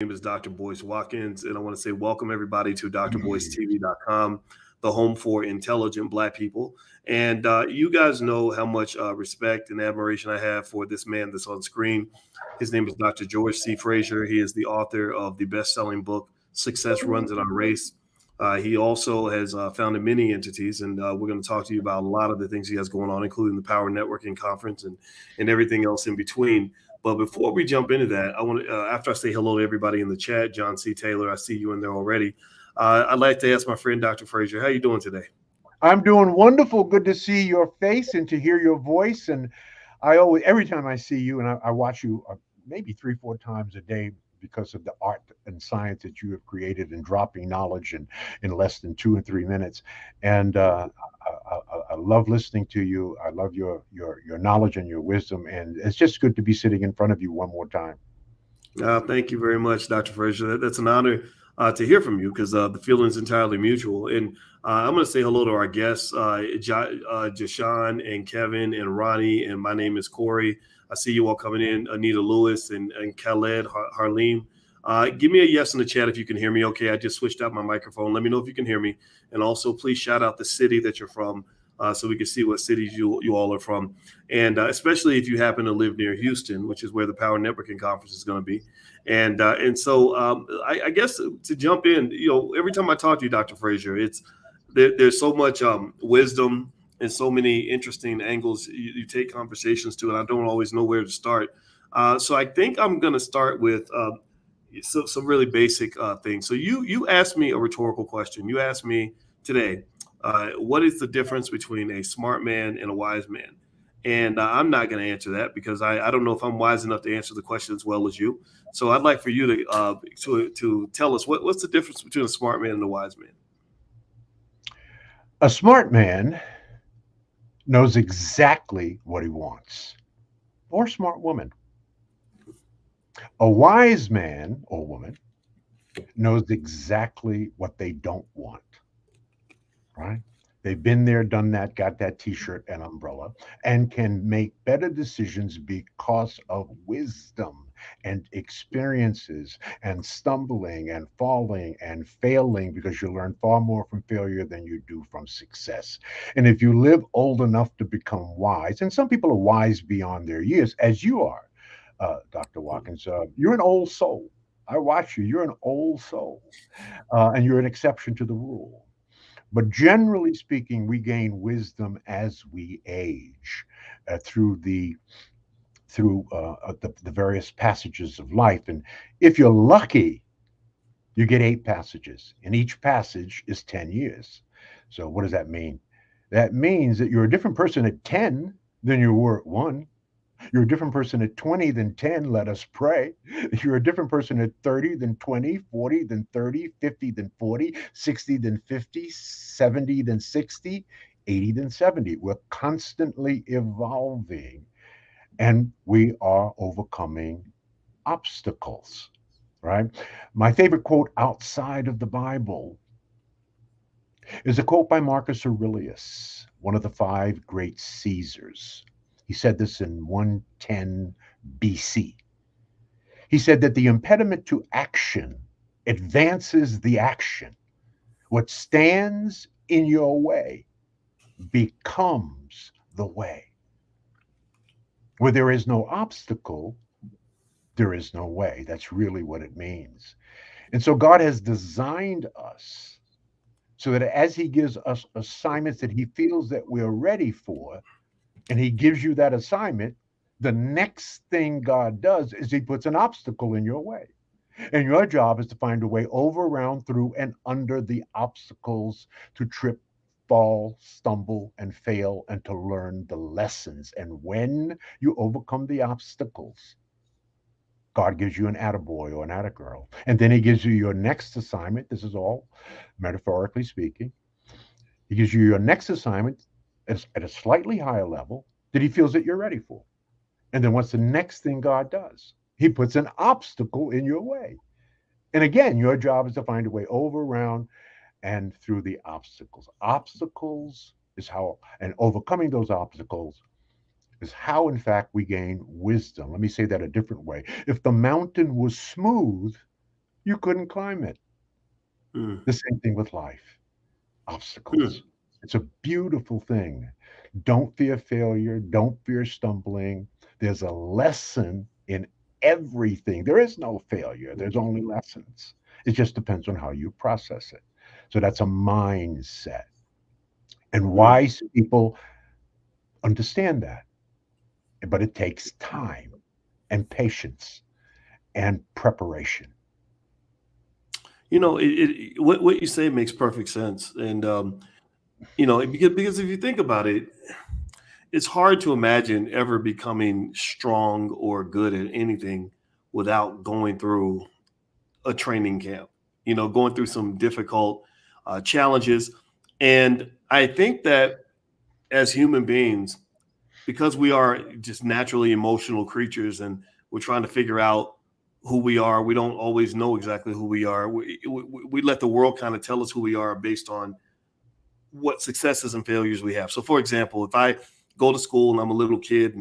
name is Dr. Boyce Watkins, and I want to say welcome everybody to drboycetv.com, the home for intelligent Black people. And you guys know how much respect and admiration I have for this man that's on screen. His name is Dr. George C. Fraser. He is the author of the best-selling book "Success Runs in Our Race." He also has founded many entities, and we're going to talk to you about a lot of the things he has going on, including the Power Networking Conference and everything else in between. But before we jump into that, I want to, after I say hello to everybody in the chat, John C. Taylor, I see you in there already. I'd like to ask my friend Dr. Fraser, how you doing today? I'm doing wonderful. Good to see your face and to hear your voice. And I always, every time I see you, and I watch you maybe 3, 4 times a day because of the art and science that you have created and dropping knowledge in less than 2 and 3 minutes. And I love listening to you. I love your knowledge and your wisdom. And it's just good to be sitting in front of you one more time. Thank you very much, Dr. Fraser. That's an honor to hear from you because the feeling is entirely mutual. And I'm going to say hello to our guests, Jashawn and Kevin and Ronnie. And my name is Corey. I see you all coming in, Anita Lewis and Khaled Harleem. Give me a yes in the chat if you can hear me. Okay, I just switched out my microphone. Let me know if you can hear me. And also, please shout out the city that you're from so we can see what cities you all are from. And especially if you happen to live near Houston, which is where the Power Networking Conference is going to be. I guess to jump in, every time I talk to you, Dr. Fraser, there's so much wisdom and so many interesting angles you take conversations to, and I don't always know where to start. So I think I'm going to start with some really basic things. So you asked me a rhetorical question. You asked me today, what is the difference between a smart man and a wise man? And I'm not going to answer that because I don't know if I'm wise enough to answer the question as well as you. So I'd like for you to tell us what's the difference between a smart man and a wise man. A smart man knows exactly what he wants, or a smart woman. A wise man or woman knows exactly what they don't want, right? They've been there, done that, got that t shirt and umbrella, and can make better decisions because of wisdom and experiences and stumbling and falling and failing because you learn far more from failure than you do from success. And if you live old enough to become wise, and some people are wise beyond their years, as you are, Dr. Watkins, you're an old soul. I watch you, you're an old soul, and you're an exception to the rule. But generally speaking, we gain wisdom as we age through the various passages of life. And if you're lucky, you get 8 passages, and each passage is 10 years. So what does that mean? That means that you're a different person at 10 than you were at 1. You're a different person at 20 than 10, let us pray. You're a different person at 30 than 20, 40 than 30, 50 than 40, 60 than 50, 70 than 60, 80 than 70. We're constantly evolving and we are overcoming obstacles, right? My favorite quote outside of the Bible is a quote by Marcus Aurelius, one of the 5 great Caesars. He said this in 110 BC. He said that the impediment to action advances the action. What stands in your way becomes the way. Where there is no obstacle, there is no way. That's really what it means. And so God has designed us so that as He gives us assignments that He feels that we're ready for, and He gives you that assignment, the next thing God does is He puts an obstacle in your way. And your job is to find a way over, around, through, and under the obstacles to trip, fall, stumble, and fail, and to learn the lessons. And when you overcome the obstacles, God gives you an attaboy or an attagirl. And then He gives you your next assignment. This is all metaphorically speaking. He gives you your next assignment at a slightly higher level that He feels that you're ready for. And then what's the next thing God does? He puts an obstacle in your way. And again, your job is to find a way over, around, and through the obstacles. Obstacles is how, and overcoming those obstacles is how, in fact, we gain wisdom. Let me say that a different way. If the mountain was smooth, you couldn't climb it. Mm, The same thing with life, mm, obstacles. It's a beautiful thing. Don't fear failure. Don't fear stumbling. There's a lesson in everything. There is no failure, there's only lessons. It just depends on how you process it. So that's a mindset. And mm. wise people understand that. But it takes time and patience and preparation. What you say makes perfect sense, and because if you think about it, it's hard to imagine ever becoming strong or good at anything without going through a training camp. Going through some difficult challenges, and I think that as human beings, because we are just naturally emotional creatures and we're trying to figure out who we are, we don't always know exactly who we are. We let the world kind of tell us who we are based on what successes and failures we have. So, for example, if I go to school and I'm a little kid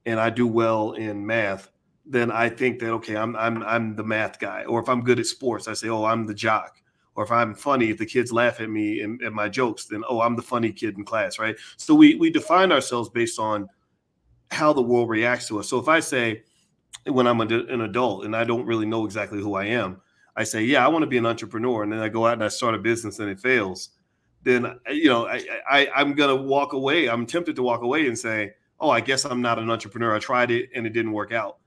and I do well in math, then I think that okay, I'm the math guy. Or if I'm good at sports, I say, oh, I'm the jock. Or if I'm funny, if the kids laugh at me and at my jokes, then oh, I'm the funny kid in class, right? So we define ourselves based on how the world reacts to us. So if I say when I'm an adult and I don't really know exactly who I am, I say, yeah, I want to be an entrepreneur, and then I go out and I start a business and it fails, then I'm gonna walk away. I'm tempted to walk away and say, oh, I guess I'm not an entrepreneur. I tried it and it didn't work out.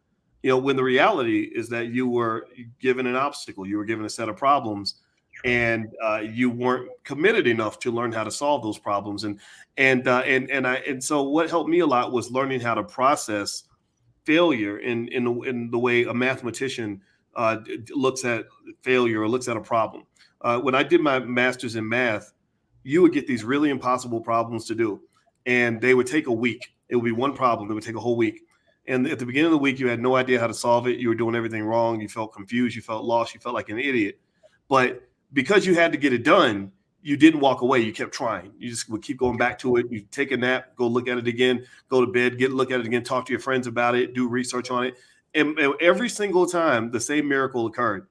When the reality is that you were given an obstacle, you were given a set of problems, Right. and you weren't committed enough to learn how to solve those problems. And so what helped me a lot was learning how to process failure in the way a mathematician looks at failure or looks at a problem. When I did my master's in math, you would get these really impossible problems to do, and they would take a week. It would be one problem that would take a whole week. And at the beginning of the week, you had no idea how to solve it. You were doing everything wrong. You felt confused. You felt lost. You felt like an idiot. But because you had to get it done, you didn't walk away. You kept trying. You just would keep going back to it. You take a nap, go look at it again, go to bed, look at it again, talk to your friends about it, do research on it. And every single time, the same miracle occurred.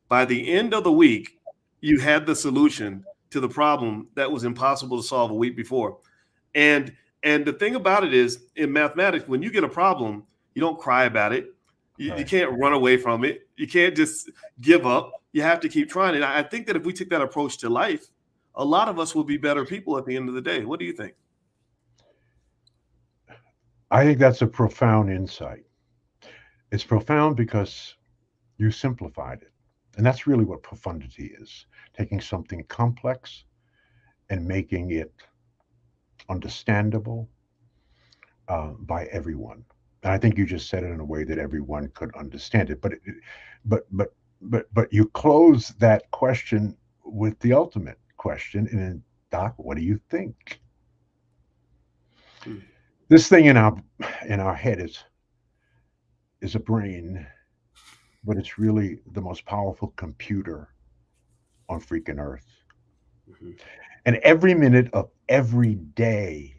By the end of the week, you had the solution to the problem that was impossible to solve a week before. And and the thing about it is, in mathematics, when you get a problem, you don't cry about it. You Right. can't run away from it. You can't just give up. You have to keep trying. And I think that if we took that approach to life, a lot of us will be better people at the end of the day. What do you think? I think that's a profound insight. It's profound because you simplified it. And that's really what profundity is, taking something complex and making it understandable by everyone. And I think you just said it in a way that everyone could understand it. But, but, but you close that question with the ultimate question. And then, Doc, what do you think? Hmm. This thing in our head is a brain, but it's really the most powerful computer on freaking earth. Mhm. And every minute of every day,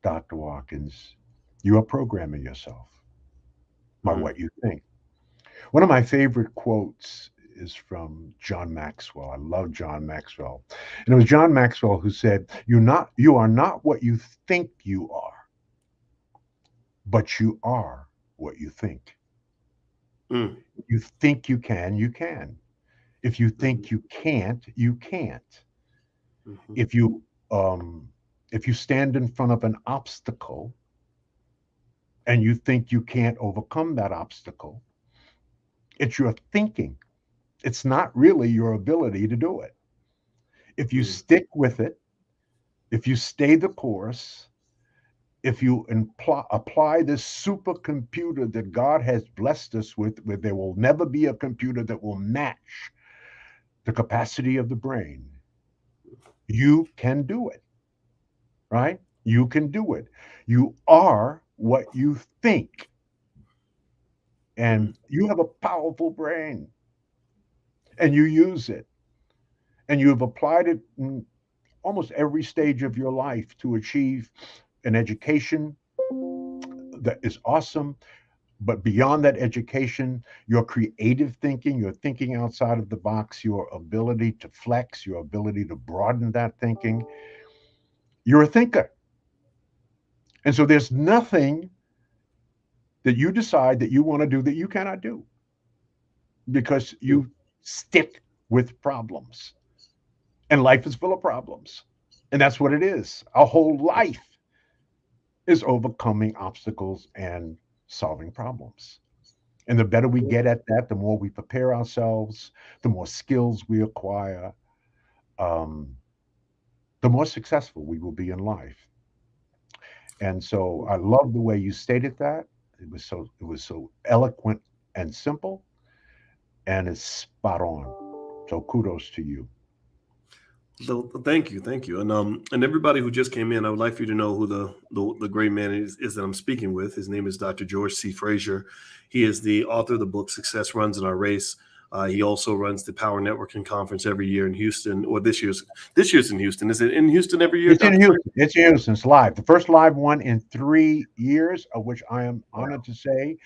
Dr. Watkins, you are programming yourself by Hmm. what you think. One of my favorite quotes is from John Maxwell. I love John Maxwell. And it was John Maxwell who said, you are not what you think you are, but you are what you think. Hmm. If you think you can, you can. If you Hmm. think you can't, you can't. Hmm. If you um if you stand in front of an obstacle and you think you can't overcome that obstacle, it's your thinking. It's not really your ability to do it. If you Hmm. stick with it, if you stay the course, if you apply this supercomputer that God has blessed us with, where there will never be a computer that will match the capacity of the brain, you can do it, right? You can do it. You are what you think, Hmm. and you have a powerful brain, and you use it, and you have applied it in almost every stage of your life to achieve an education that is awesome, But beyond that education, your creative thinking, your thinking outside of the box, your ability to flex, your ability to broaden that thinking, you're a thinker. And so there's nothing that you decide that you want to do that you cannot do because you stick with problems. And life is full of problems. And that's what it is. Our whole life is overcoming obstacles and solving problems. And the better we get at that, the more we prepare ourselves, the more skills we acquire, um, the more successful we will be in life. And so I love the way you stated that. It was so eloquent and simple, and it's spot on. So kudos to you. So thank you, and everybody who just came in, I would like for you to know who the great man is that I'm speaking with. His name is Dr. George C. Fraser. He is the author of the book "Success Runs in Our Race." He also runs the Power Networking Conference every year in Houston, or this year's in Houston. Is it in Houston every year, It's in Dr. Fraser? Houston. It's in Houston. It's live. The first live one in 3 years, of which I am Wow. honored to say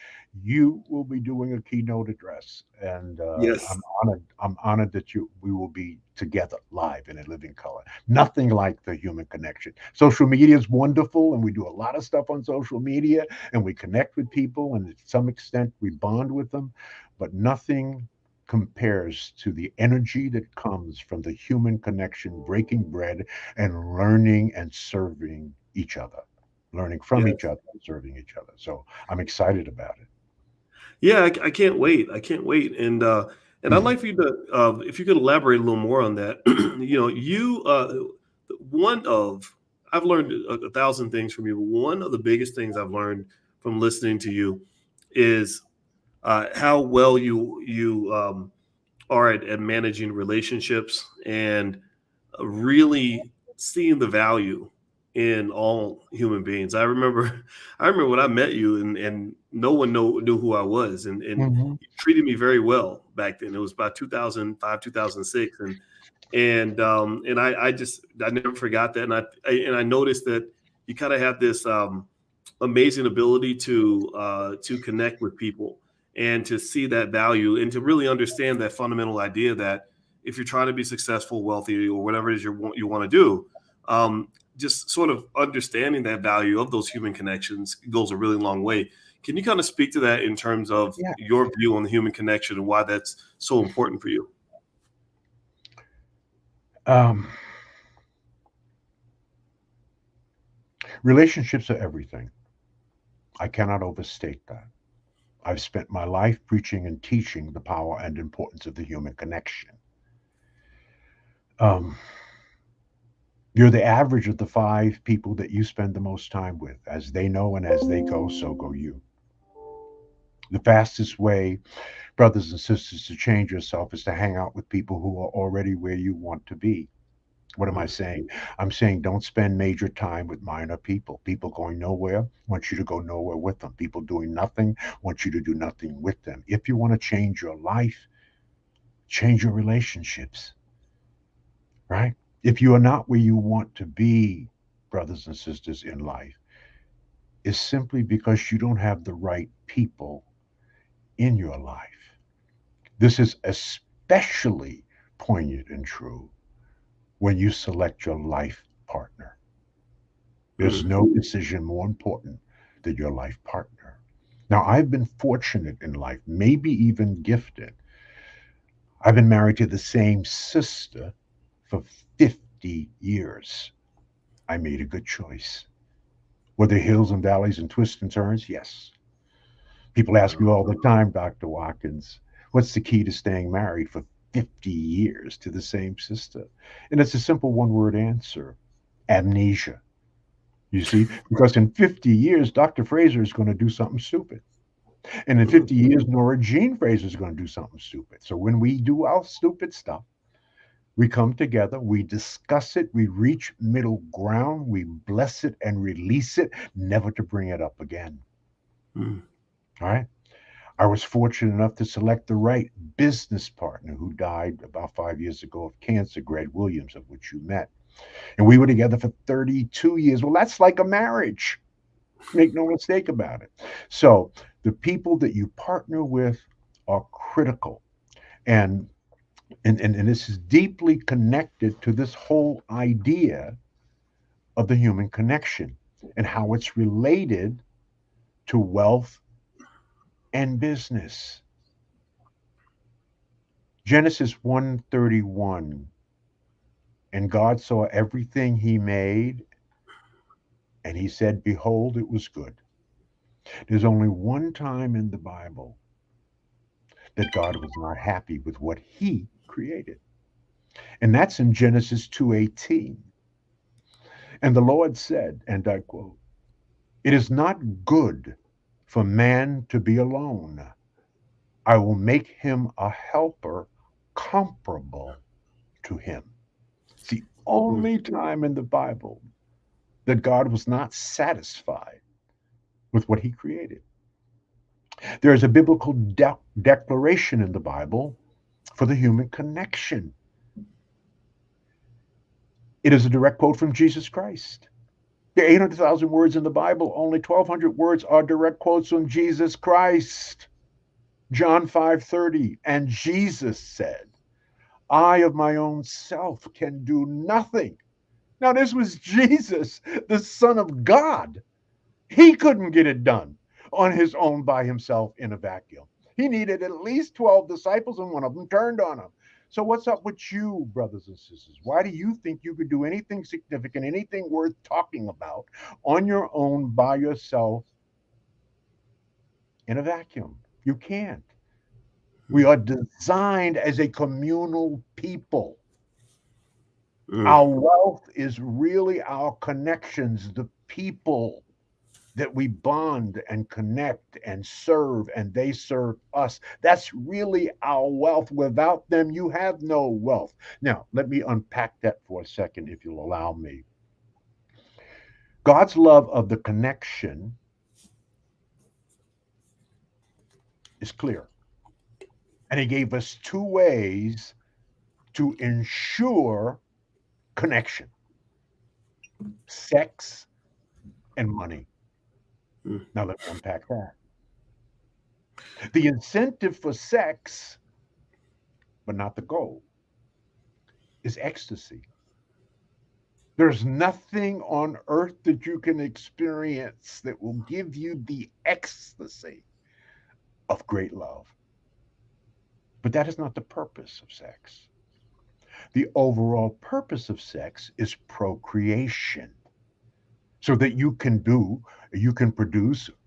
you will be doing a keynote address, and Yes. I'm honored. I'm honored that you we will be together live in a living color. Nothing like the human connection. Social media is wonderful, and we do a lot of stuff on social media, and we connect with people, and to some extent we bond with them, but nothing compares to the energy that comes from the human connection, breaking bread and learning and serving each other, learning from each Yes. other and serving each other. So I'm excited about Yeah, I can't wait. I can't wait. And I'd it. like for you to, if you could elaborate a little more on that. One of I've learned a thousand things from you. But one of the biggest things I've learned from listening to you is how well you are at managing relationships and really seeing the value in all human beings. I remember when I met you and no one knew who I was and Mhm. you treated me very well back then. It was about 2005, 2006. And I never forgot that. And I noticed that you kind of have this amazing ability to connect with people and to see that value and to really understand that fundamental idea that if you're trying to be successful, wealthy, or whatever it is you want to do, um, just sort of understanding that value of those human connections goes a really long way. Can you kind of speak to that in terms of Yeah. your view on the human connection and why that's so important for you? Um, Relationships are everything. I cannot overstate that. I've spent my life preaching and teaching the power and importance of the human connection. Um, you're the average of the five people that you spend the most time with. As they know and as they go, so go you. The fastest way, brothers and sisters, to change yourself is to hang out with people who are already where you want to be. What am I Mm, saying? I'm saying don't spend major time with minor people. People going nowhere want you to go nowhere with them. People doing nothing want you to do nothing with them. If you want to change your life, change your relationships, right? If you are not where you want to be, brothers and sisters in life, it's simply because you don't have the right people in your life. This is especially poignant and true when you select your life partner. There's mm, no decision more important than your life partner. Now, I've been fortunate in life, maybe even gifted. I've been married to the same sister for 50 years. I made a good choice. Were there hills and valleys and twists and turns? Yes. People ask me wow. all the time, Dr. Watkins, what's the key to staying married for 50 years to the same sister? And it's a simple one word answer: amnesia. You see, because in 50 years, Dr. Fraser is going to do something stupid. And in 50 years, Nora Jean Fraser is going to do something stupid. So when we do our stupid stuff, we come together, we discuss it, we reach middle ground, we bless it and release it, never to bring it up again. Mm, All right. I was fortunate enough to select the right business partner who died about 5 years ago of cancer, Greg Williams, of which you met. And we were together for 32 years. Well, that's like a marriage. Make no mistake about it. So The people that you partner with are critical. And and this is deeply connected to this whole idea of the human connection and how it's related to wealth and business. Genesis 1:31, and God saw everything he made, and he said, behold, it was good. There's only one time in the Bible that God was not happy with what he created, and that's in Genesis 2:18. And the Lord said, and I quote, it is not good for man to be alone. I will make him a helper comparable to him. It's the Mm. only time in the Bible that God was not satisfied with what he created. There is a biblical declaration in the Bible for the human connection. It is a direct quote from Jesus Christ. There are 800,000 words in the Bible. Only 1,200 words are direct quotes from Jesus Christ. John 5:30, and Jesus said, I of my own self can do nothing. Now, this was Jesus, the Son of God. He couldn't get it done on his own by himself in a vacuum. He needed at least 12 disciples, and one of them turned on him. So, what's up with you, brothers and sisters? Why do you think you could do anything significant, anything worth talking about on your own by yourself in a vacuum? You can't. We are designed as a communal people. Mm. Our wealth is really our connections, the people that we bond and connect and serve, and they serve us. That's really our wealth. Without them, you have no wealth. Now, let me unpack that for a second, if you'll allow me. God's love of the connection is clear, and He gave us two ways to ensure connection: sex and money. Mm. Now, let me unpack that. The incentive for sex, but not the goal, is ecstasy. There's nothing on earth that you can experience that will give you the ecstasy of great love. But that is not the purpose of sex. The overall purpose of sex is procreation, so that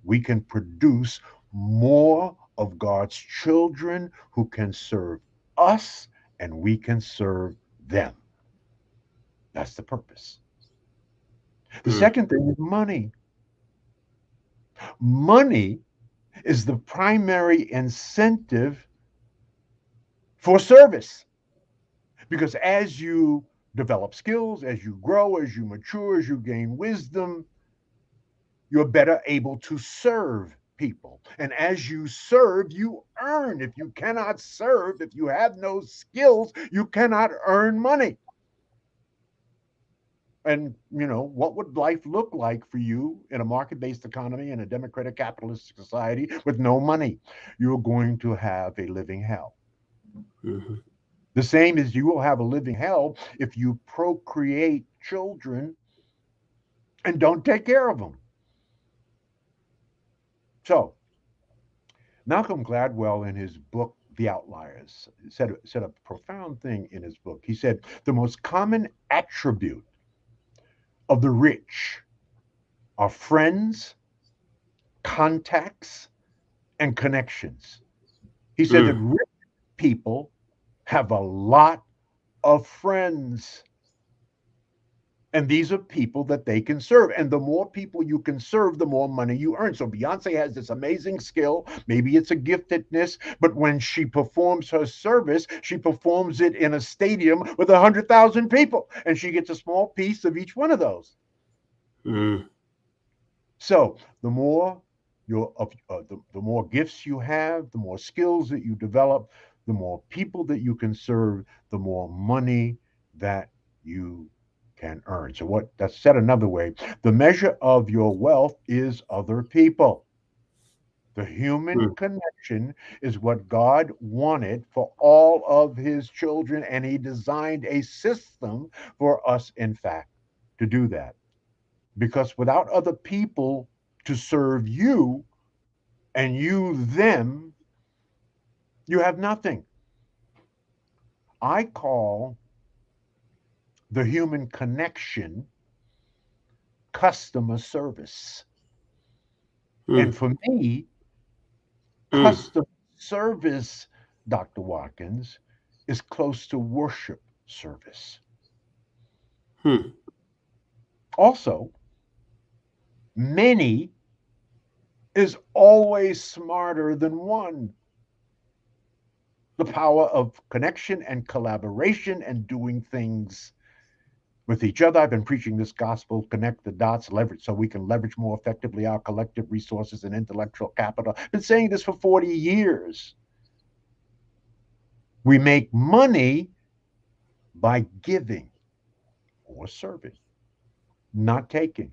we can produce more of God's children who can serve us and we can serve them. That's the purpose. The Mm. second thing is money. Money is the primary incentive for service, because as you develop skills, as you grow, as you mature, as you gain wisdom, you're better able to serve people. And as you serve, you earn. If you cannot serve, if you have no skills, you cannot earn money. And, what would life look like for you in a market based economy, in a democratic capitalist society with no money? You're going to have a living hell. Mhm. The same as you will have a living hell if you procreate children and don't take care of them. So, Malcolm Gladwell, in his book, The Outliers, said a profound thing in his book. He said, the most common attribute of the rich are friends, contacts, and connections. He said that Mm. rich people have a lot of friends. And these are people that they can serve. And the more people you can serve, the more money you earn. So Beyonce has this amazing skill. Maybe it's a giftedness, but when she performs her service, she performs it in a stadium with 100,000 people, and she gets a small piece of each one of those. Mm. So the more the more gifts you have, the more skills that you develop, the more people that you can serve, the more money that you can earn. So what that's said another way, the measure of your wealth is other people. The human Mm. connection is what God wanted for all of his children, and he designed a system for us, in fact, to do that. Because without other people to serve you and you them, you have nothing. I call the human connection customer service. And Mm. for me, Mm. customer service, Dr. Watkins, is close to worship service. Mm. Also, many is always smarter than one. The power of connection and collaboration and doing things with each other. I've been preaching this gospel, connect the dots, leverage so we can leverage more effectively our collective resources and intellectual capital. I've been saying this for 40 years. We make money by giving or serving, not taking.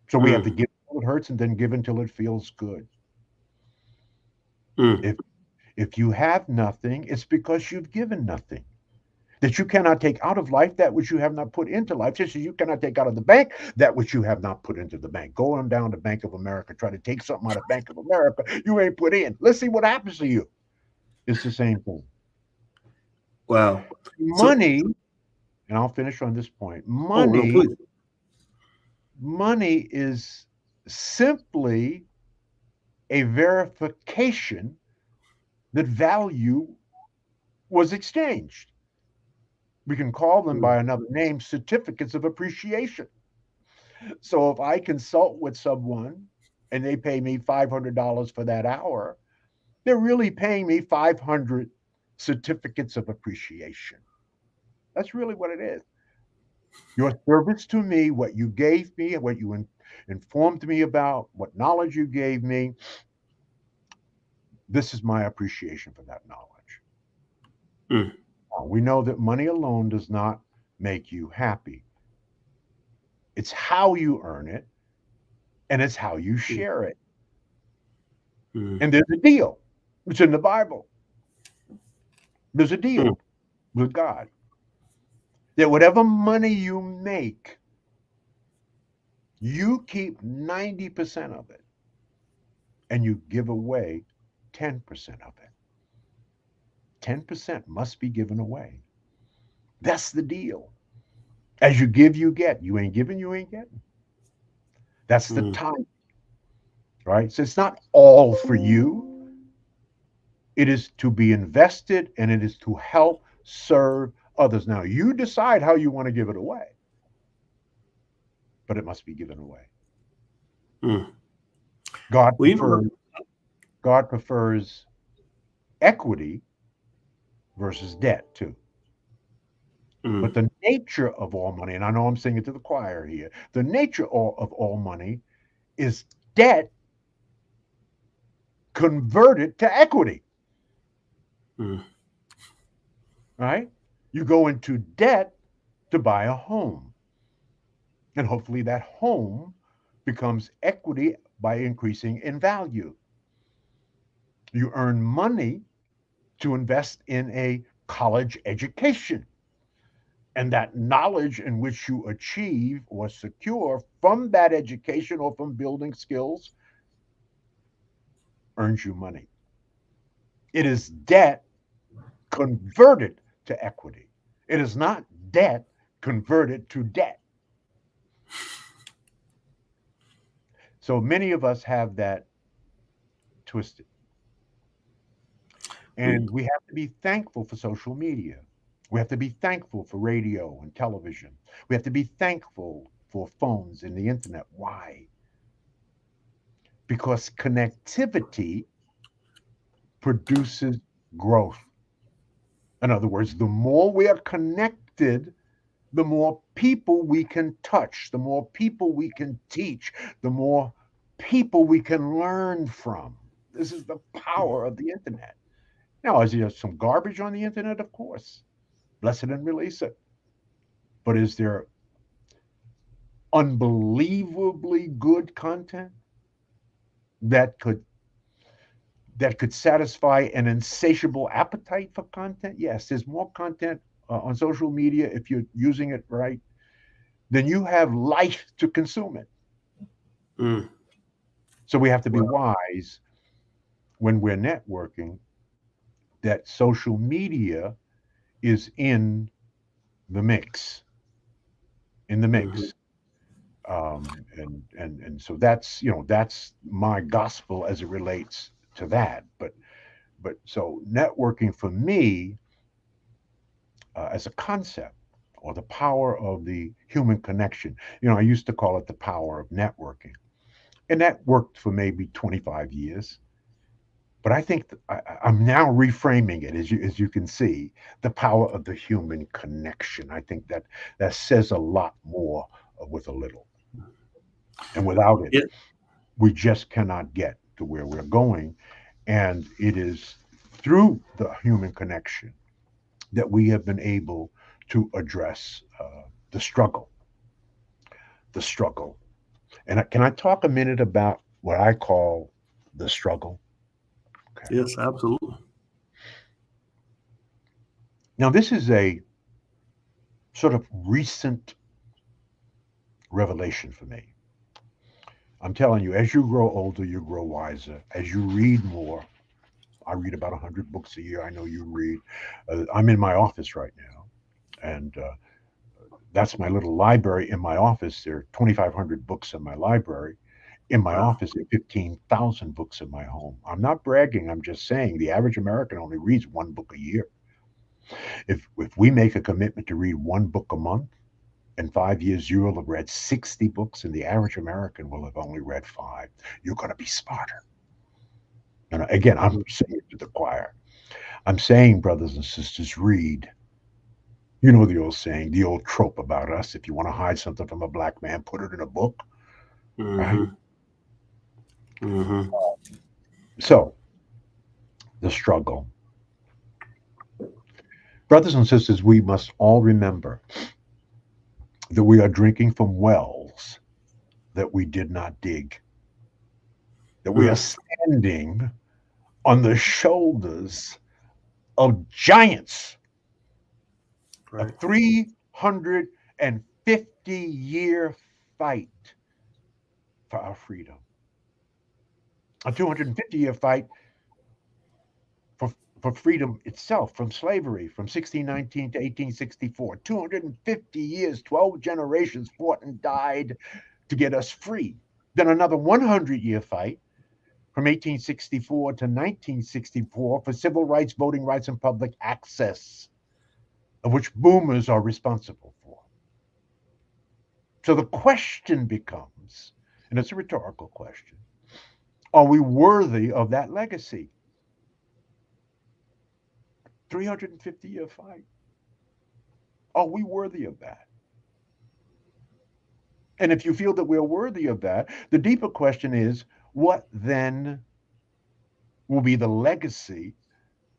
So we have to Mm. give until it hurts and then give until it feels good. Mm. If if you have nothing, it's because you've given nothing. That you cannot take out of life that which you have not put into life, just as you cannot take out of the bank that which you have not put into the bank. Go on down to Bank of America, try to take something out of Bank of America you ain't put in. Let's see what happens to you. It's the same thing. Wow. So, Money, and I'll finish on this point. oh no, Money, please. money is simply a verification that value was exchanged. We can call them Mm. by another name, certificates of appreciation. So if I consult with someone and they pay me $500 for that hour, they're really paying me 500 certificates of appreciation. That's really what it is. Your service to me, what you gave me, what you informed me about, what knowledge you gave me, this is my appreciation for that knowledge. Mm. We know that money alone does not make you happy. It's how you earn it and it's how you Mm. share it. Mm. And there's a deal. It's in the Bible. There's a Mm. deal with God that whatever money you make, you keep 90% of it and you give away 10% of it. 10% must be given away. That's the deal. As you give, you get. You ain't giving, you ain't getting. That's the Mm. time, right? So it's not all for you. It is to be invested and it is to help serve others. Now, you decide how you want to give it away, but it must be given away. Mm. God Well, you know, prefers God prefers equity versus debt too. mm. But the nature of all money, and I know I'm singing to the choir here, the nature of all money is debt converted to equity, Mm. right? You go into debt to buy a home, and hopefully that home becomes equity by increasing in value. You earn money to invest in a college education. And that knowledge in which you achieve or secure from that education or from building skills earns you money. It is debt converted to equity. It is not debt converted to debt. So many of us have that twisted. Mm. And we have to be thankful for social media. We have to be thankful for radio and television. We have to be thankful for phones and the internet. Why? Because connectivity produces growth. In other words, the more we are connected, the more people we can touch, the more people we can teach, the more people we can learn from. This is the power of the internet. Now, is there some garbage on the internet? Of course. Bless it and release it. But is there unbelievably good content that could that could satisfy an insatiable appetite for content. Yes, there's more content on social media if you're using it right than you have life to consume it. Mm. So we have to be Well, wise when we're networking that social media is the mix, in the mhm. mix. And so that's that's my gospel as it relates to that. But so networking for me as a concept or the power of the human connection. I used to call it the power of networking, and that worked for maybe 25 years. But I think I'm now reframing it, as you can see, the power of the human connection. I think that says a lot more with a little, and without it, Yeah. we just cannot get to where we're going. And it is through the human connection that we have been able to address the struggle, the struggle. And can I talk a minute about what I call the struggle? Okay. Yes, absolutely. Now, this is a sort of recent revelation for me. I'm telling you, as you grow older, you grow wiser. As you read more, I read about 100 books a year. I know you read. I'm in my office right now, and that's my little library in my office. There are 2,500 books in my library. In my Wow. office, there are 15,000 books in my home. I'm not bragging. I'm just saying the average American only reads one book a year. If we make a commitment to read one book a month, in 5 years, you will have read 60 books, and the average American will have only read five. You're going to be smarter. And again, I'm Mm. saying it to the choir. I'm saying, brothers and sisters, read. You know the old saying, the old trope about us. If you want to hide something from a black man, put it in a book, right? Mm-hmm. Mm-hmm. So, the struggle. Brothers and sisters, we must all remember that we are drinking from wells that we did not dig, that we are Mm. standing on the shoulders of giants, a Right. 350-year fight for our freedom, a 250-year fight for, for freedom itself from slavery from 1619 to 1864. 250 years, 12 generations fought and died to get us free. Then another 100-year fight from 1864 to 1964 for civil rights, voting rights, and public access, of which boomers are responsible for. So the question becomes, and it's a rhetorical question, are we worthy of that legacy? 350-year fight. Are we worthy of that? And if you feel that we're worthy of that, the deeper question is, what then will be the legacy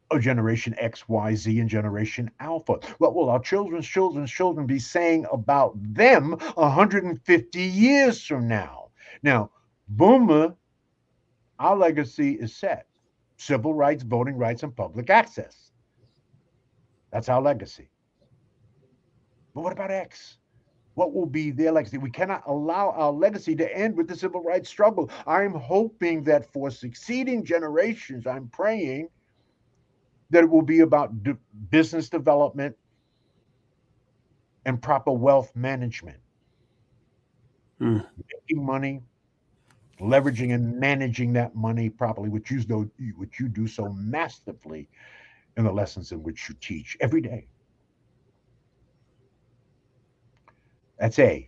of Generation X, Y, Z, and Generation Alpha? What will our children's children be saying about them 150 years from now? Now, Boomer, our legacy is set: civil rights, voting rights, and public access. That's our legacy. But what about X? What will be their legacy? We cannot allow our legacy to end with the civil rights struggle. I'm hoping that for succeeding generations, I'm praying that it will be about business development and proper wealth management, Mm. making money, leveraging and managing that money properly, which you do so masterfully in the lessons in which you teach every day. That's A.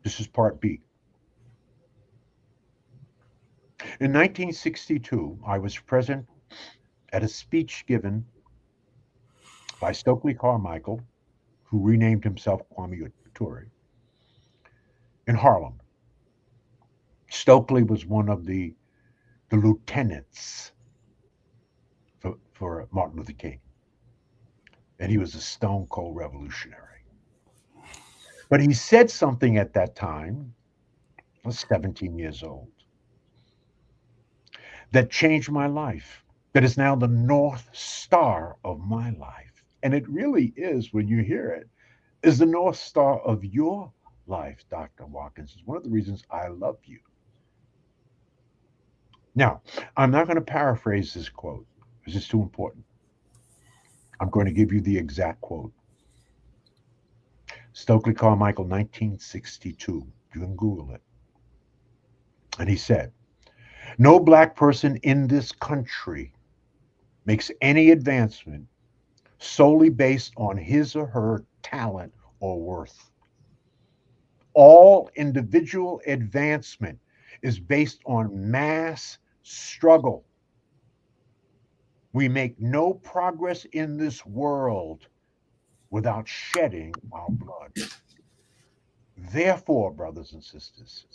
This is part B. In 1962, I was present at a speech given by Stokely Carmichael, who renamed himself Kwame Ture, in Harlem. Stokely was one of the lieutenants for Martin Luther King, and he was a stone cold revolutionary. But he said something at that time, I was 17 years old, that changed my life, that is now the North Star of my life. And it really is, when you hear it, is the North Star of your life, Dr. Watkins. It's one of the reasons I love you. Now, I'm not going to paraphrase this quote because it's too important. I'm going to give you the exact quote. Stokely Carmichael, 1962. You can Google it. And he said, no black person in this country makes any advancement solely based on his or her talent or worth. All individual advancement is based on mass struggle. We make no progress in this world without shedding our blood. Therefore, brothers and sisters,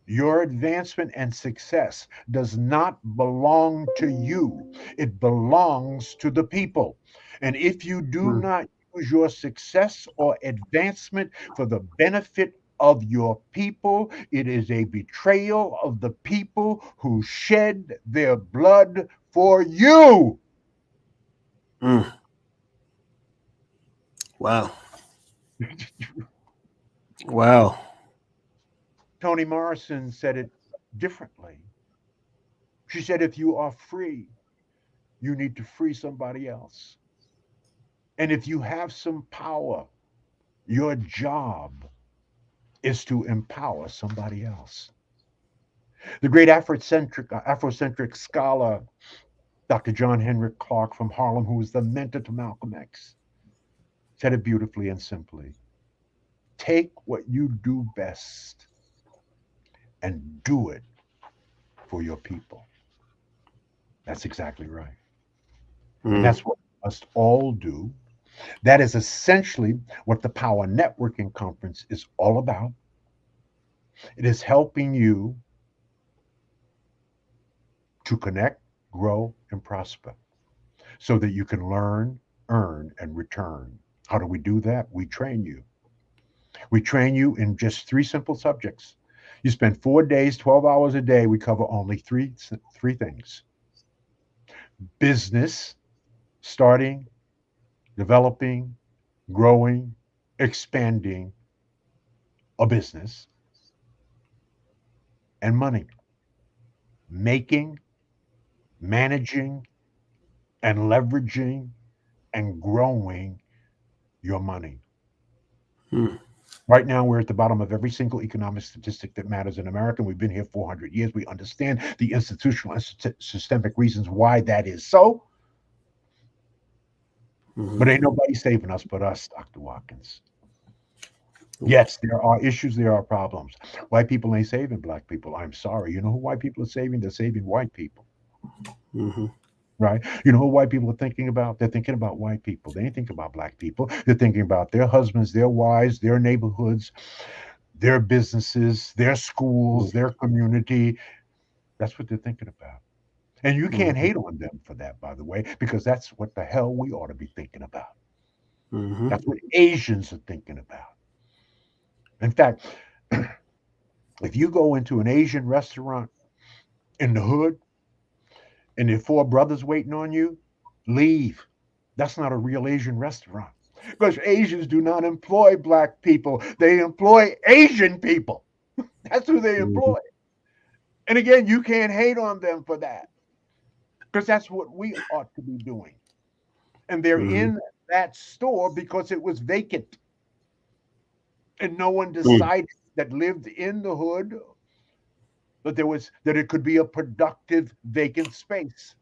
your advancement and success does not belong to you. It belongs to the people. And if you do Mm. not use your success or advancement for the benefit of your people, it is a betrayal of the people who shed their blood for you. Mm. Wow. Wow. Toni Morrison said it differently. She said, if you are free, you need to free somebody else. And if you have some power, your job is to empower somebody else. The great Afrocentric scholar, Dr. John Henrik Clarke from Harlem, who was the mentor to Malcolm X, said it beautifully and simply. Take what you do best and do it for your people. That's exactly right. And Mm. that's what we must all do. That is essentially what the Power Networking Conference is all about. It is helping you to connect, grow, and prosper so that you can learn, earn, and return. How do we do that? We train you. We train you in just three simple subjects. You spend 4 days, 12 hours a day. We cover only three things: business, starting, developing, growing, expanding a business, and money, making, managing, and leveraging and growing your money. Mm. Right now, we're at the bottom of every single economic statistic that matters in America. We've been here 400 years. We understand the institutional and systemic reasons why that is so, Mhm. but ain't nobody saving us but us, Dr. Watkins. Yes, there are issues, there are problems. White people ain't saving black people. I'm sorry. You know who white people are saving? They're saving white people, Mhm. right? You know who white people are thinking about? They're thinking about white people. They ain't thinking about black people. They're thinking about their husbands, their wives, their neighborhoods, their businesses, their schools, their community. That's what they're thinking about. And you can't Mhm. hate on them for that, by the way, because that's what the hell we ought to be thinking about. Mhm. That's what Asians are thinking about. In fact, if you go into an Asian restaurant in the hood and there are four brothers waiting on you, leave. That's not a real Asian restaurant. Because Asians do not employ black people, they employ Asian people. That's who they Mhm. employ. And again, you can't hate on them for that because that's what we ought to be doing. And they're Mhm. in that store because it was vacant and no one Mm. decided that lived in the hood that it could be a productive vacant space,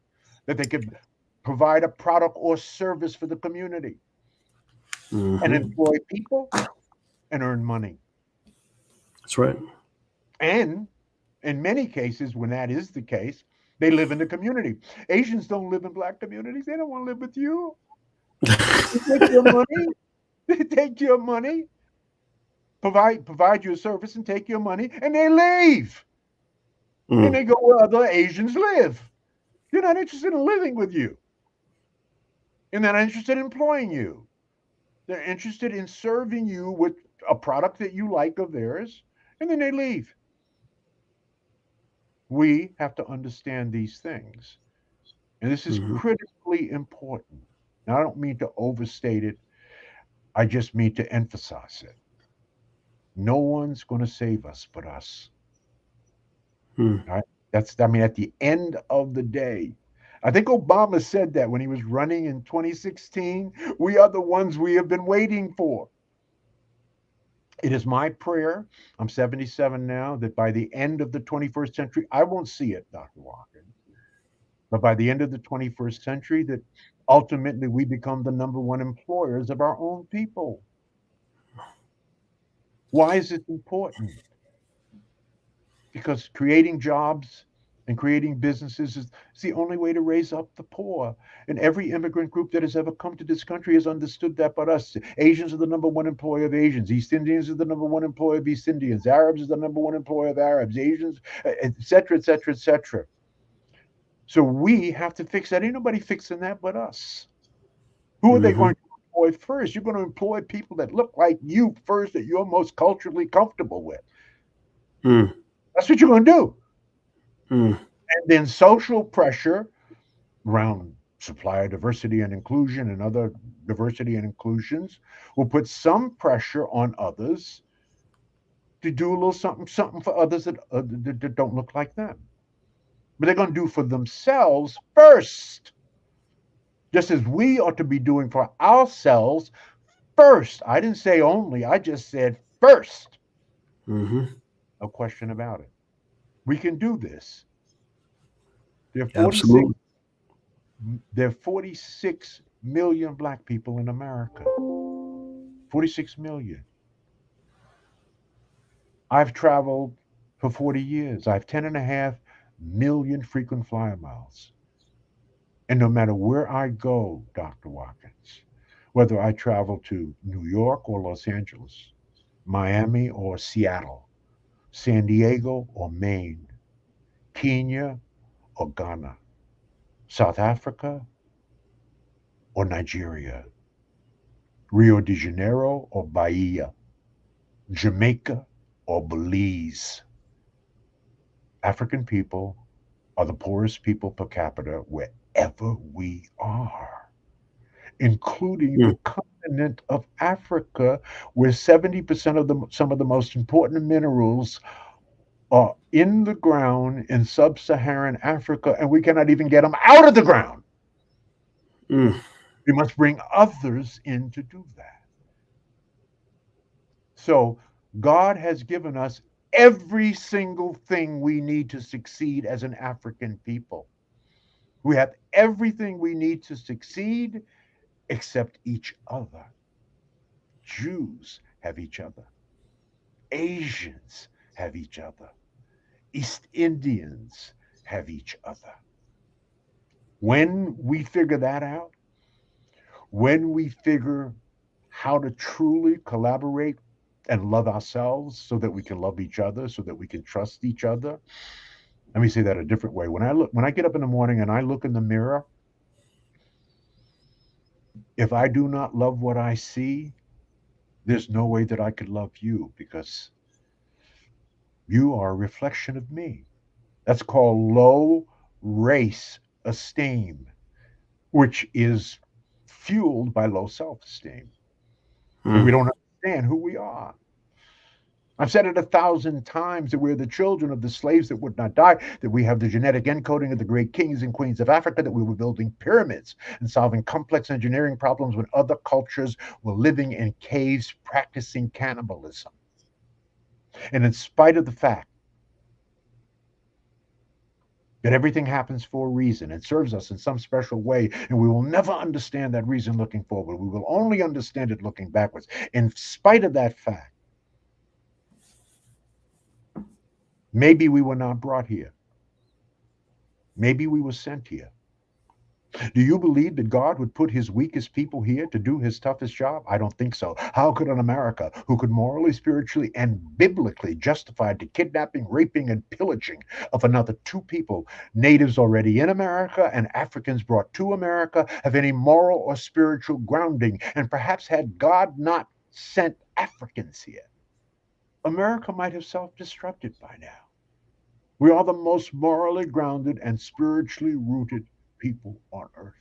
that they could provide a product or service for the community and Mhm. employ people and earn money. That's right. And in many cases, when that is the case, they live in the community. Asians don't live in black communities. They don't want to live with you. They take your money. They take your money, provide you a service, and take your money, and they leave. And Mm. they go where other Asians live. They're not interested in living with you. And they're not interested in employing you. They're interested in serving you with a product that you like of theirs, and then they leave. We have to understand these things. And this is Mm-hmm. critically important. Now, I don't mean to overstate it, I just mean to emphasize it. No one's going to save us but us. Mm. Right? I mean, at the end of the day, I think Obama said that when he was running in 2016. We are the ones we have been waiting for. It is my prayer, I'm 77 now, that by the end of the 21st century, I won't see it, Dr. Walker, but by the end of the 21st century, that ultimately we become the number one employers of our own people. Why is it important? Because creating jobs and creating businesses is the only way to raise up the poor. And every immigrant group that has ever come to this country has understood that but us. Asians are the number one employer of Asians. East Indians are the number one employer of East Indians. Arabs is the number one employer of Arabs. Asians, et cetera, et cetera, et cetera. So we have to fix that. Ain't nobody fixing that but us. Who are they Mm-hmm. going to employ first? You're going to employ people that look like you first, that you're most culturally comfortable with. Mm. That's what you're going to do. Mm. And then social pressure around supplier diversity and inclusion and other diversity and inclusions will put some pressure on others to do a little something, something for others that don't look like them. But they're going to do for themselves first, just as we ought to be doing for ourselves first. I didn't say only, I just said first. Mm-hmm. No question about it. We can do this. There are 46, Absolutely. there are 46 million black people in America. 46 million. I've traveled for 40 years. I have 10.5 million frequent flyer miles. And no matter where I go, Dr. Watkins, whether I travel to New York or Los Angeles, Miami or Seattle, San Diego or Maine, Kenya or Ghana, South Africa or Nigeria, Rio de Janeiro or Bahia, Jamaica or Belize, African people are the poorest people per capita wherever we are, including Mm. the continent of Africa, where 70% of some of the most important minerals are in the ground in sub-Saharan Africa, and we cannot even get them out of the ground. Mm. We must bring others in to do that. So God has given us every single thing we need to succeed as an African people. We have everything we need to succeed except each other. Jews have each other. Asians have each other. East Indians have each other. When we figure that out, when we figure how to truly collaborate and love ourselves so that we can love each other, so that we can trust each other. Let me say that a different way. When I get up in the morning and I look in the mirror, if I do not love what I see, there's no way that I could love you because you are a reflection of me. That's called low race esteem, which is fueled by low self esteem. And we Mm. don't understand who we are. I've said it 1,000 times that we're the children of the slaves that would not die, that we have the genetic encoding of the great kings and queens of Africa, that we were building pyramids and solving complex engineering problems when other cultures were living in caves practicing cannibalism. And in spite of the fact that everything happens for a reason and serves us in some special way, and we will never understand that reason looking forward, we will only understand it looking backwards. In spite of that fact, maybe we were not brought here. Maybe we were sent here. Do you believe that God would put his weakest people here to do his toughest job? I don't think so. How could an America who could morally, spiritually, and biblically justify the kidnapping, raping, and pillaging of another two people, natives already in America and Africans brought to America, have any moral or spiritual grounding? And perhaps had God not sent Africans here, America might have self destructed by now. We are the most morally grounded and spiritually rooted people on earth.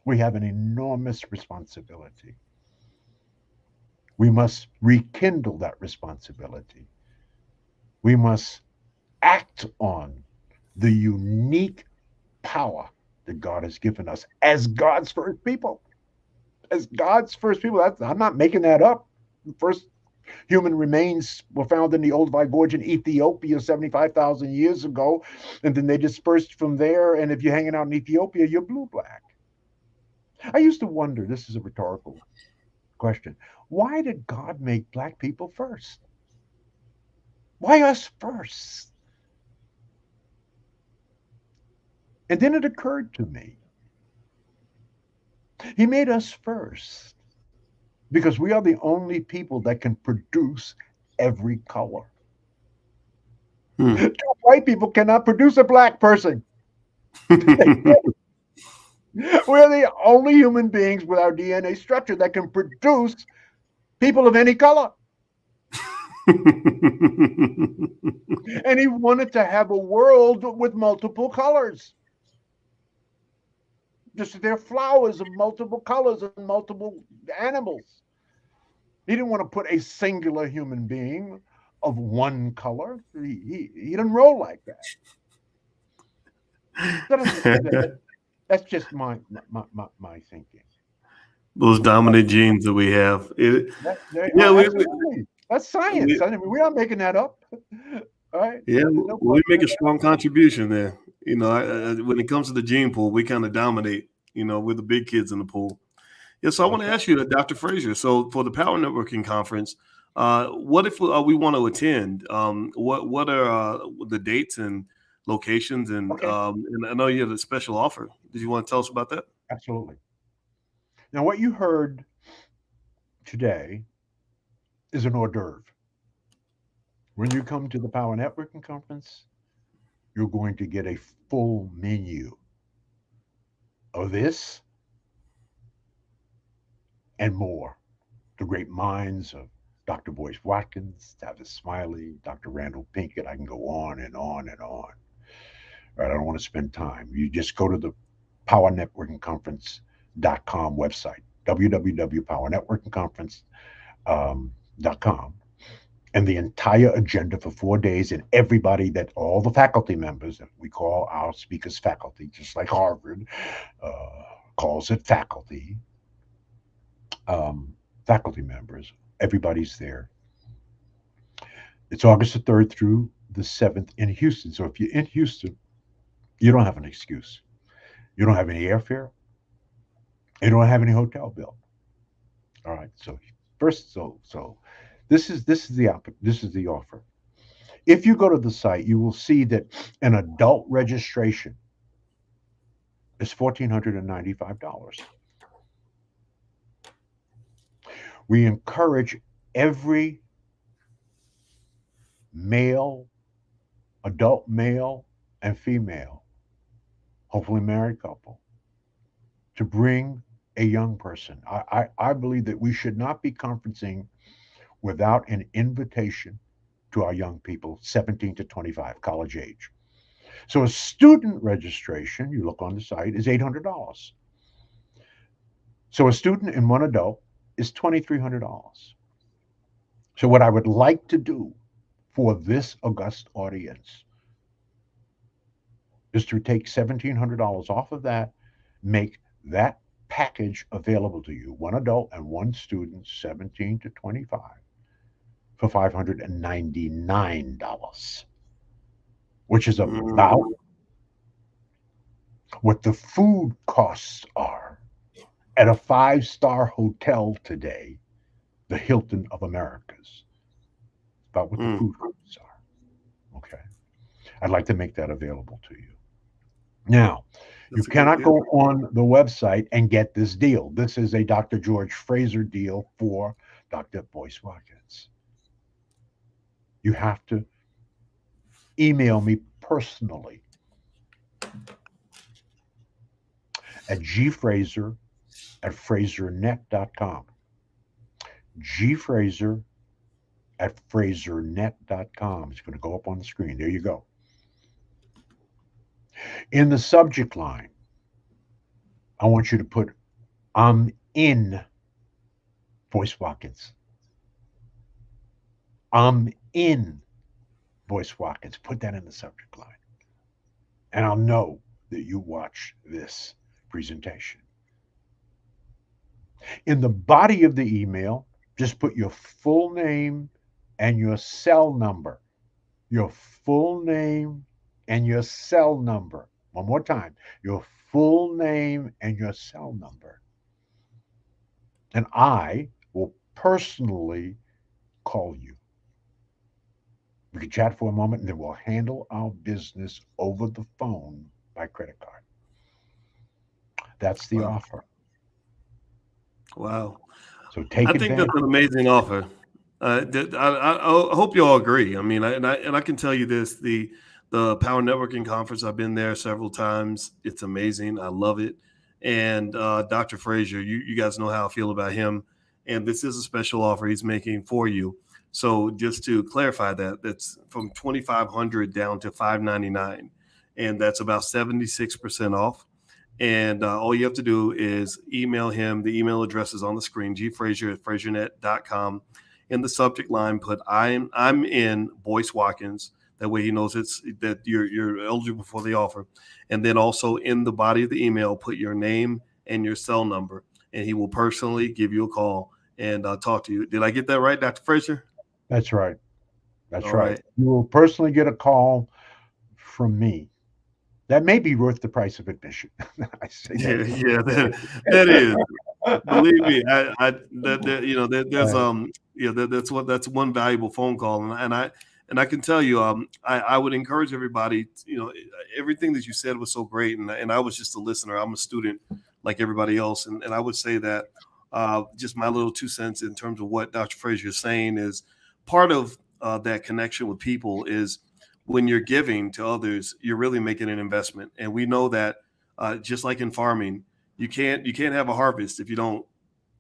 We have an enormous responsibility. We must rekindle that responsibility. We must act on the unique power that God has given us as God's first people. As God's first people. I'm not making that up. The first human remains were found in the old Vigorge in Ethiopia 75,000 years ago, and then they dispersed from there. And if you're hanging out in Ethiopia, you're blue black. I used to wonder, this is a rhetorical question, why did God make black people first? Why us first? And then it occurred to me, he made us first because we are the only people that can produce every color. Hmm. Two white people cannot produce a black person. We're the only human beings with our DNA structure that can produce people of any color. And he wanted to have a world with multiple colors. Just there are flowers of multiple colors and multiple animals. He didn't want to put a singular human being of one color. He didn't roll like that. That's just my thinking. Those dominant genes that we have. Yeah, Absolutely. That's science. we I mean, we're not making that up. All right. yeah, There's no we question make a about strong contribution there. that. When it comes to the gene pool, we kind of dominate. We're the big kids in the pool. Yeah, so I want That's to right. ask you, Dr. Fraser. So for the Power Networking Conference, what if we want to attend? What are the dates and locations? Okay. And I know you have a special offer. Did you want to tell us about that? Absolutely. Now, what you heard today is an hors d'oeuvre. When you come to the Power Networking Conference, you're going to get a full menu of this and more. The great minds of Dr. Boyce Watkins, Tavis Smiley, Dr. Randall Pinkett. I can go on and on and on. Right? I don't want to spend time. You just go to the powernetworkingconference.com website, www.powernetworkingconference.com, and the entire agenda for 4 days, and everybody that all the faculty members that we call our speakers faculty, just like Harvard calls it faculty, faculty members, everybody's there. It's August the 3rd through the 7th in Houston. So if you're in Houston, you don't have an excuse. You don't have any airfare. You don't have any hotel bill. All right. So first, so this is the offer. If you go to the site, you will see that an adult registration is $1,495. We encourage every male, adult male, and female, hopefully married couple, to bring a young person. I believe that we should not be conferencing without an invitation to our young people, 17 to 25, college age. So a student registration, you look on the site, is $800. So a student and one adult is $2,300. So what I would like to do for this august audience is to take $1,700 off of that, make that package available to you, one adult and one student, 17 to 25, for $599, which is about Mm. what the food costs are at a five-star hotel today, the Hilton of Americas. About what the Mm. food costs are. Okay. I'd like to make that available to you. Now, you That's a good cannot deal. go on the website and get this deal. This is a Dr. George Fraser deal for Dr. Boyce Watkins. You have to email me personally at gfraser@frasernet.com. gfraser at frasernet.com. It's going to go up on the screen. There you go. In the subject line, I want you to put I'm in Voice Watkins. I'm in Voice Watkins. Put that in the subject line. And I'll know that you watch this presentation. In the body of the email, just put your full name and your cell number. Your full name and your cell number. One more time. Your full name and your cell number. And I will personally call you. We can chat for a moment and then we'll handle our business over the phone by credit card. That's the Wow. offer. Wow. So take I think advantage. that's an amazing offer. I hope you all agree. I mean, I can tell you this: the Power Networking Conference. I've been there several times. It's amazing. I love it. And Dr. Fraser, you guys know how I feel about him. And this is a special offer he's making for you. So just to clarify that, that's from 2,500 down to 599, and that's about 76% off. And all you have to do is email him. The email address is on the screen, gfraser@frasernet.com. In the subject line, put I'm in Boyce Watkins. That way he knows it's that you're eligible for the offer. And then also in the body of the email, put your name and your cell number, and he will personally give you a call and talk to you. Did I get that right, Dr. Fraser? That's right. That's All right. right. You will personally get a call from me. That may be worth the price of admission. I say Yeah, that. yeah, that is. Believe me, there's that's one valuable phone call, and I can tell you, I would encourage everybody, everything that you said was so great, and I was just a listener. I'm a student like everybody else, and I would say that just my little 2 cents in terms of what Dr. Frazier is saying is part of that connection with people is when you're giving to others, you're really making an investment, and we know that just like in farming, you can't have a harvest if you don't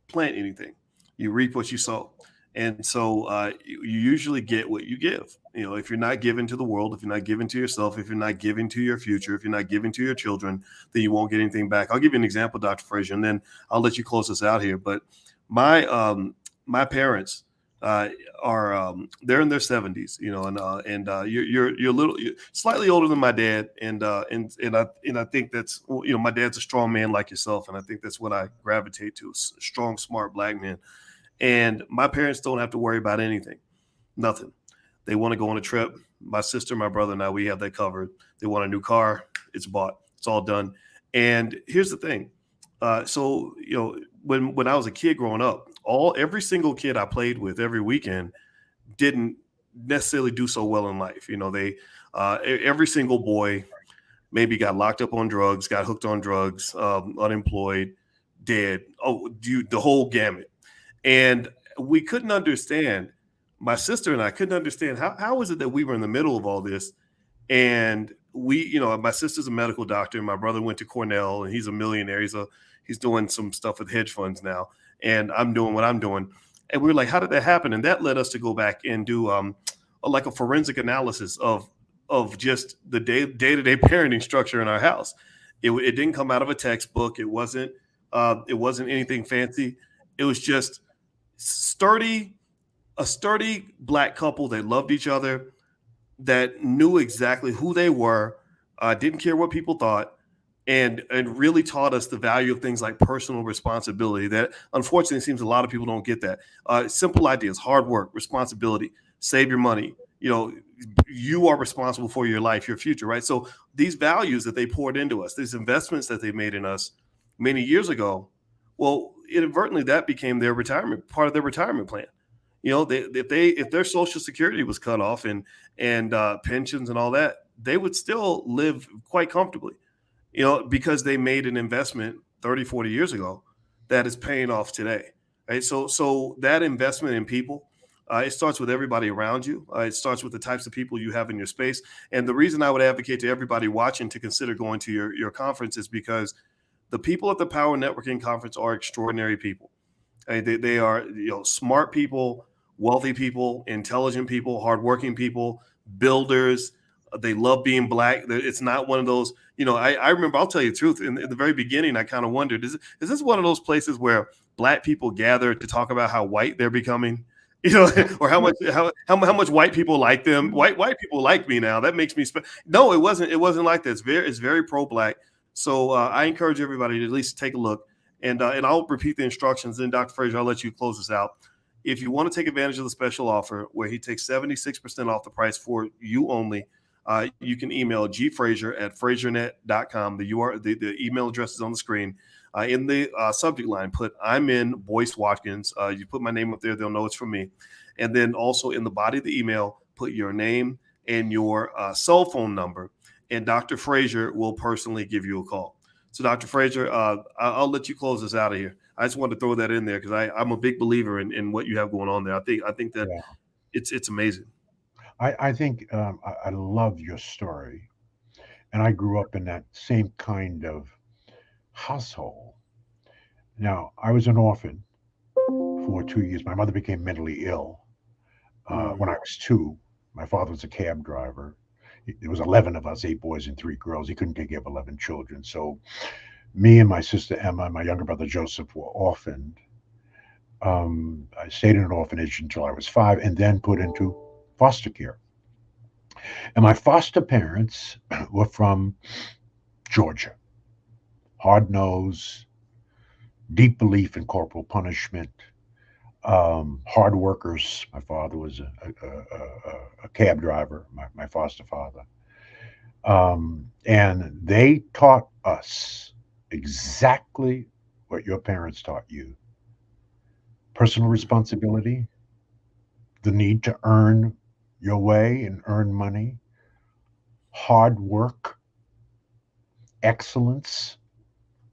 plant anything. You reap what you sow. And so you usually get what you give. If you're not giving to the world, if you're not giving to yourself, if you're not giving to your future, if you're not giving to your children, then you won't get anything back. I'll give you an example, Dr. Frazier, and then I'll let you close this out here. But my parents uh, are they're in their 70s, and you're slightly older than my dad, and I think that's my dad's a strong man like yourself, and I think that's what I gravitate to: strong, smart black men. And my parents don't have to worry about anything, nothing. They want to go on a trip. My sister, my brother, and I, we have that covered. They want a new car. It's bought. It's all done. And here's the thing. So when I was a kid growing up, every single kid I played with every weekend didn't necessarily do so well in life. Every single boy maybe got locked up on drugs, got hooked on drugs, unemployed, dead. Oh, the whole gamut. And we couldn't understand. My sister and I couldn't understand how is it that we were in the middle of all this, and my sister's a medical doctor, and my brother went to Cornell, and he's a millionaire. He's doing some stuff with hedge funds now, and I'm doing what I'm doing. And we were like, how did that happen? And that led us to go back and do like a forensic analysis of just the day-to-day parenting structure in our house. It didn't come out of a textbook. It wasn't anything fancy. It was just sturdy a sturdy black couple that loved each other, that knew exactly who they were, didn't care what people thought, and really taught us the value of things like personal responsibility. That unfortunately seems a lot of people don't get that. Simple ideas: hard work, responsibility, save your money. You are responsible for your life, your future, right? So these values that they poured into us, these investments that they made in us many years ago, well, inadvertently that became their retirement part of their retirement plan. If their social security was cut off and pensions and all that, they would still live quite comfortably, because they made an investment 30, 40 years ago that is paying off today. Right. So that investment in people, it starts with everybody around you. It starts with the types of people you have in your space. And the reason I would advocate to everybody watching to consider going to your conference is because the people at the Power Networking Conference are extraordinary people. They are smart people wealthy people, intelligent people, hardworking people, builders. They love being black. It's not one of those, I remember, I'll tell you the truth. In the very beginning, I kind of wondered, is this one of those places where black people gather to talk about how white they're becoming? Or how much white people like them. White people like me now. That makes me no, it wasn't. It wasn't like that. It's very pro black. So I encourage everybody to at least take a look. And I'll repeat the instructions. Then Dr. Fraser, I'll let you close this out. If you want to take advantage of the special offer where he takes 76% off the price for you only, you can email gfraser@frasernet.com. The email address is on the screen. In the subject line, put "I'm in Boyce Watkins." You put my name up there; they'll know it's from me. And then also in the body of the email, put your name and your cell phone number, and Dr. Fraser will personally give you a call. So, Dr. Fraser, I'll let you close us out of here. I just wanted to throw that in there because I'm a big believer in what you have going on there. I think that Yeah. it's amazing. I think I love your story. And I grew up in that same kind of household. Now, I was an orphan for 2 years. My mother became mentally ill when I Mm, was two. My father was a cab driver. There was 11 of us, 8 boys and 3 girls. He couldn't take care of 11 children. So me and my sister Emma and my younger brother Joseph were orphaned. I stayed in an orphanage until I was 5 and then put into foster care. And my foster parents were from Georgia. Hard nose, deep belief in corporal punishment, hard workers. My father was a cab driver, my foster father. And they taught us exactly what your parents taught you: personal mm, responsibility, the need to earn your way and earn money, hard work, excellence.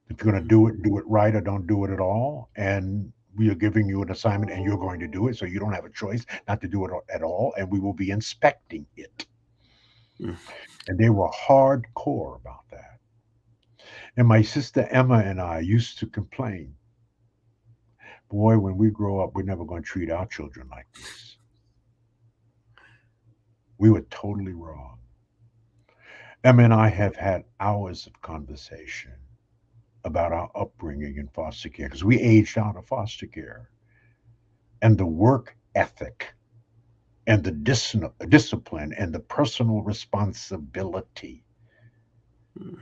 If you're going to mm, do it right or don't do it at all. And we are giving you an assignment and you're going to do it. So you don't have a choice not to do it at all. And we will be inspecting it. mm. And they were hardcore about that. And my sister Emma and I used to complain, boy, when we grow up, we're never going to treat our children like this. We were totally wrong. Emma and I have had hours of conversation about our upbringing in foster care because we aged out of foster care and the work ethic and the discipline and the personal responsibility Mm.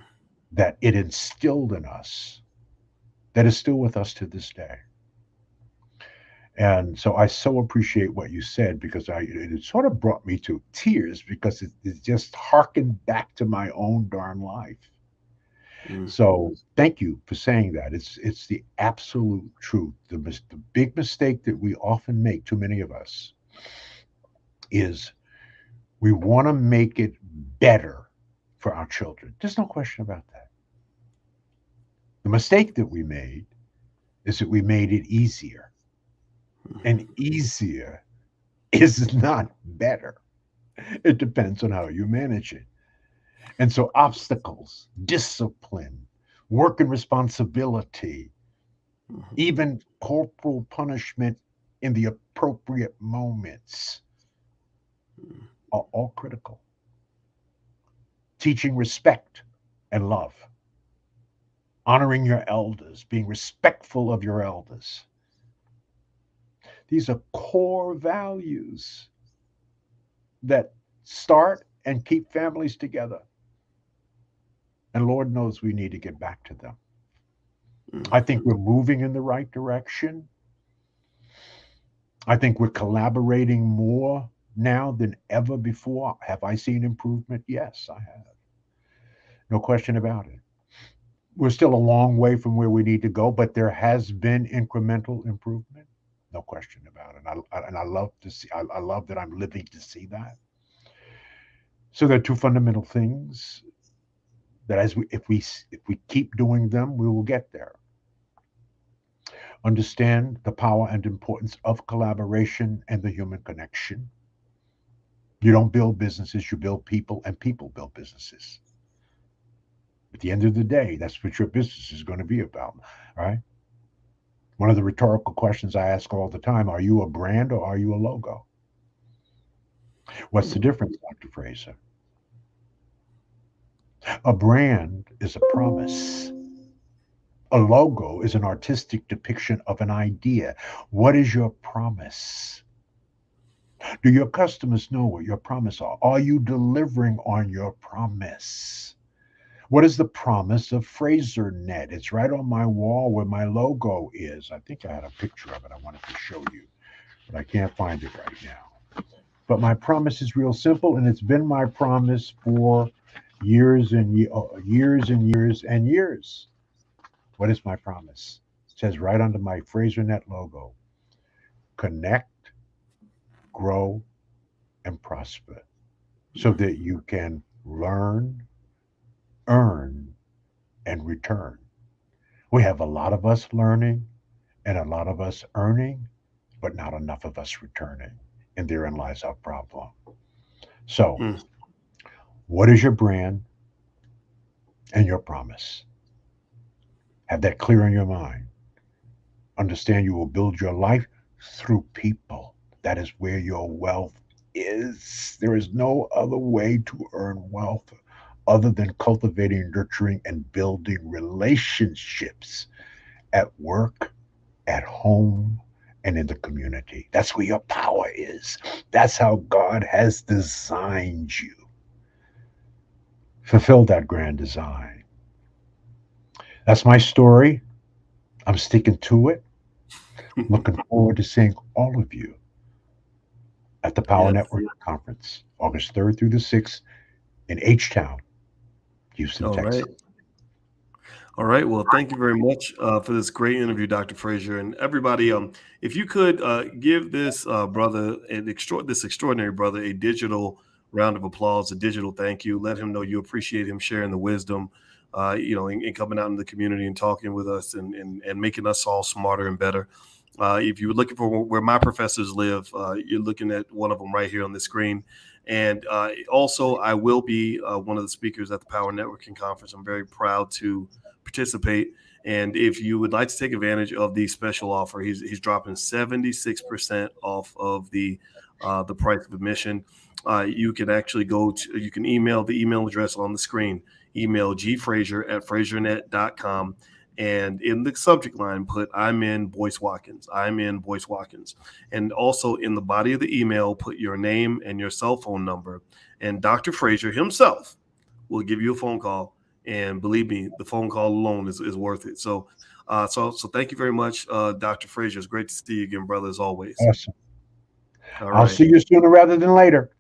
that it instilled in us that is still with us to this day. And so I so appreciate what you said because it sort of brought me to tears because it just harkened back to my own darn life. Mm. So thank you for saying that. It's the absolute truth. The big mistake that we often make, too many of us, is we want to make it better for our children. There's no question about that. The mistake that we made is that we made it easier, and easier is not better. It depends on how you manage it. And so, obstacles, discipline, work and responsibility, Mhm. even corporal punishment in the appropriate moments Mm. are all critical. Teaching respect and love, honoring your elders, being respectful of your elders. These are core values that start and keep families together. And Lord knows we need to get back to them. Mm. I think we're moving in the right direction. I think we're collaborating more now than ever before. Have I seen improvement? Yes, I have. No question about it. We're still a long way from where we need to go, but there has been incremental improvement. No question about it. And I love to see. I love that I'm living to see that. So there are two fundamental things that as we if we keep doing them, we will get there. Understand the power and importance of collaboration and the human connection. You don't build businesses, you build people, and people build businesses. At the end of the day, that's what your business is going to be about, right? One of the rhetorical questions I ask all the time, are you a brand or are you a logo? What's the difference, Dr. Fraser? A brand is a promise. A logo is an artistic depiction of an idea. What is your promise? Do your customers know what your promise are? Are you delivering on your promise? What is the promise of FraserNet? It's right on my wall where my logo is. I think I had a picture of it I wanted to show you, but I can't find it right now. But my promise is real simple, and it's been my promise for years and years and years and years. What is my promise? It says right under my FraserNet logo: connect, grow, and prosper so that you can learn, earn, and return. We have a lot of us learning and a lot of us earning, but not enough of us returning. And therein lies our problem. So, Mm. what is your brand and your promise? Have that clear in your mind. Understand you will build your life through people. That is where your wealth is. There is no other way to earn wealth other than cultivating, nurturing, and building relationships at work, at home, and in the community. That's where your power is. That's how God has designed you. Fulfill that grand design. That's my story. I'm sticking to it. Looking forward to seeing all of you at the Power Yes. Network Conference, August 3rd through the 6th in H Town, Houston, All Texas. right. All right. Well, thank you very much for this great interview, Dr. Fraser, and everybody. If you could give this brother, this extraordinary brother, a digital round of applause, a digital thank you. Let him know you appreciate him sharing the wisdom, and coming out in the community and talking with us and making us all smarter and better. If you're looking for where my professors live, you're looking at one of them right here on the screen. And also, I will be one of the speakers at the Power Networking Conference. I'm very proud to participate. And if you would like to take advantage of the special offer, he's dropping 76% off of the price of admission. You can actually you can email the email address on the screen, email gfraser@frasernet.com. And in the subject line, put "I'm in Boyce Watkins." I'm in Boyce Watkins. And also in the body of the email, put your name and your cell phone number. And Dr. Fraser himself will give you a phone call. And believe me, the phone call alone is worth it. So thank you very much, Dr. Fraser. It's great to see you again, brother, as always. Awesome. All I'll right. see you sooner rather than later.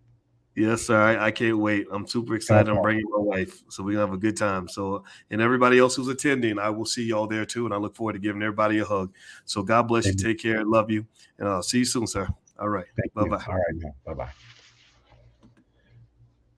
Yes, sir. I can't wait. I'm super excited. I'm Okay. bringing my wife, so we're gonna have a good time. So, and everybody else who's attending, I will see y'all there too. And I look forward to giving everybody a hug. So, God bless you. Amen. Take care. Love you. And I'll see you soon, sir. All right. Thank Bye you. bye. All right, man. Bye bye.